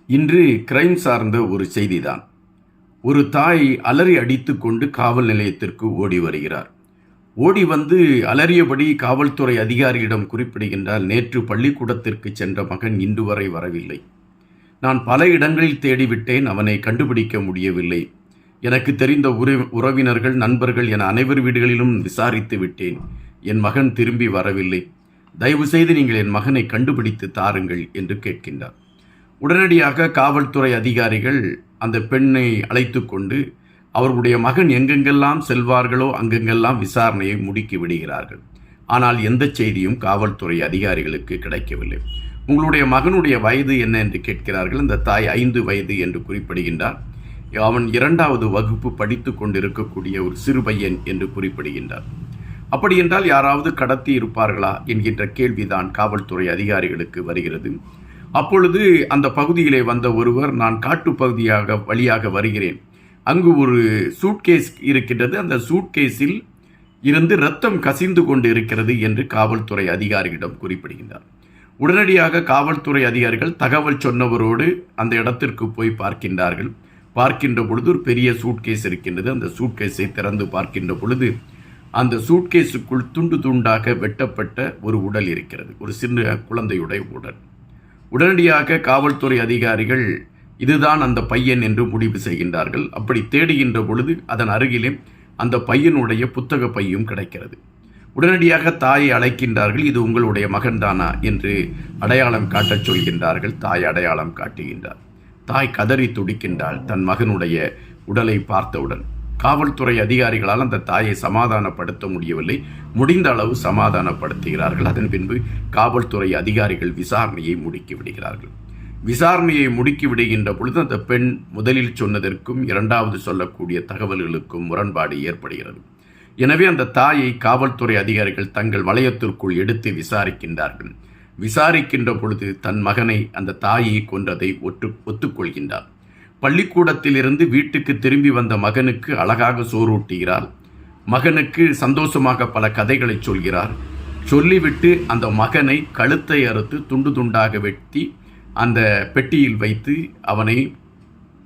இன்று கிரைம் சார்ந்த ஒரு செய்திதான். ஒரு தாய் அலறி அடித்துக்கொண்டு காவல் நிலையத்திற்கு ஓடி வருகிறார். ஓடி வந்து அலறியபடி காவல்துறை அதிகாரியிடம் குறிப்பிடுகின்றார், நேற்று பள்ளிக்கூடத்திற்கு சென்ற மகன் இன்று வரை வரவில்லை. நான் பல இடங்களில் தேடிவிட்டேன், அவனை கண்டுபிடிக்க முடியவில்லை. எனக்கு தெரிந்த உறவினர்கள், நண்பர்கள் என அனைவர் வீடுகளிலும் விசாரித்து விட்டேன். என் மகன் திரும்பி வரவில்லை. தயவு செய்து நீங்கள் என் மகனை கண்டுபிடித்து தாருங்கள் என்று கேட்கின்றார். உடனடியாக காவல்துறை அதிகாரிகள் அந்த பெண்ணை அழைத்து கொண்டு அவர்களுடைய மகன் எங்கெங்கெல்லாம் செல்வார்களோ அங்கெங்கெல்லாம் விசாரணையை முடுக்கி விடுகிறார்கள். ஆனால் எந்த செய்தியும் காவல்துறை அதிகாரிகளுக்கு கிடைக்கவில்லை. உங்களுடைய மகனுடைய வயது என்ன என்று கேட்கிறார்கள். அந்த தாய் 5 வயது என்று குறிப்பிடுகின்றார். அவன் 2வது வகுப்பு படித்து கொண்டிருக்கக்கூடிய ஒரு சிறு பையன் என்று குறிப்பிடுகின்றார். அப்படி என்றால் யாராவது கடத்தி இருப்பார்களா என்கின்ற கேள்விதான் காவல்துறை அதிகாரிகளுக்கு வருகிறது. அப்பொழுது அந்த பகுதியிலே வந்த ஒருவர், நான் காட்டு வழியாக வருகிறேன், அங்கு ஒரு சூட்கேஸ் இருக்கின்றது, அந்த சூட்கேஸில் இருந்து இரத்தம் கசிந்து கொண்டு இருக்கிறது என்று காவல்துறை அதிகாரிகளிடம் குறிப்பிடுகின்றார். உடனடியாக காவல்துறை அதிகாரிகள் தகவல் சொன்னவரோடு அந்த இடத்திற்கு போய் பார்க்கின்றார்கள். பார்க்கின்ற பொழுது ஒரு பெரிய சூட்கேஸ் இருக்கின்றது. அந்த சூட்கேஸை திறந்து பார்க்கின்ற பொழுது அந்த சூட்கேஸுக்குள் துண்டு துண்டாக வெட்டப்பட்ட ஒரு உடல் இருக்கிறது, ஒரு சின்ன குழந்தையுடைய உடல். உடனடியாக காவல்துறை அதிகாரிகள் இதுதான் அந்த பையன் என்று முடிவு செய்கின்றார்கள். அப்படி தேடுகின்ற பொழுது அதன் அருகிலே அந்த பையனுடைய புத்தக பையும் கிடைக்கிறது. உடனடியாக தாயை அழைக்கின்றார்கள். இது உங்களுடைய மகன்தானா என்று அடையாளம் காட்டச் சொல்கின்றார்கள். தாய் அடையாளம் காட்டுகின்றார். தாய் கதறி துடிக்கின்றாள் தன் மகனுடைய உடலை பார்த்தவுடன். காவல்துறை அதிகாரிகளால் அந்த தாயை சமாதானப்படுத்த முடியவில்லை. முடிந்த அளவு சமாதானப்படுத்துகிறார்கள். அதன் பின்பு காவல்துறை அதிகாரிகள் விசாரணையை முடுக்கி விடுகிறார்கள். விசாரணையை முடுக்கி விடுகின்ற பொழுது அந்த பெண் முதலில் சொன்னதற்கும் 2வது சொல்லக்கூடிய தகவல்களுக்கும் முரண்பாடு ஏற்படுகிறது. எனவே அந்த தாயை காவல்துறை அதிகாரிகள் தங்கள் வளையத்திற்குள் எடுத்து விசாரிக்கின்றார்கள். விசாரிக்கின்ற பொழுது தன் மகனை, அந்த தாயை கொன்றதை ஒத்துக்கொள்கின்றார். பள்ளிக்கூடத்திலிருந்து வீட்டுக்கு திரும்பி வந்த மகனுக்கு அழகாக சோறூட்டுகிறார். மகனுக்கு சந்தோஷமாக பல கதைகளை சொல்கிறார். சொல்லிவிட்டு அந்த மகனை கழுத்தை அறுத்து துண்டு துண்டாக வெட்டி அந்த பெட்டியில் வைத்து அவனை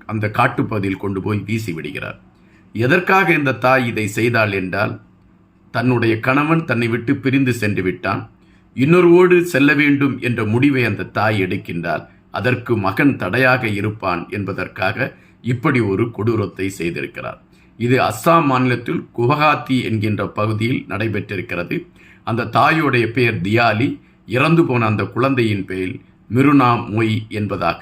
அந்த காட்டுப்பகுதியில் கொண்டு போய் வீசி விடுகிறார். எதற்காக இந்த தாய் இதை செய்தாள் என்றால், தன்னுடைய கணவன் தன்னை விட்டு பிரிந்து சென்று விட்டான், இன்னொருவோடு செல்ல வேண்டும் என்ற முடிவை அந்த தாய் எடுக்கின்றார். அதற்கு மகன் தடையாக இருப்பான் என்பதற்காக இப்படி ஒரு கொடூரத்தை செய்திருக்கிறார். இது அஸ்ஸாம் மாநிலத்தில் குவஹாத்தி என்கின்ற பகுதியில் நடைபெற்றிருக்கிறது. அந்த தாயுடைய பெயர் தியாலி. இறந்து போன அந்த குழந்தையின் பெயர் மிருனா மொய் என்பதாக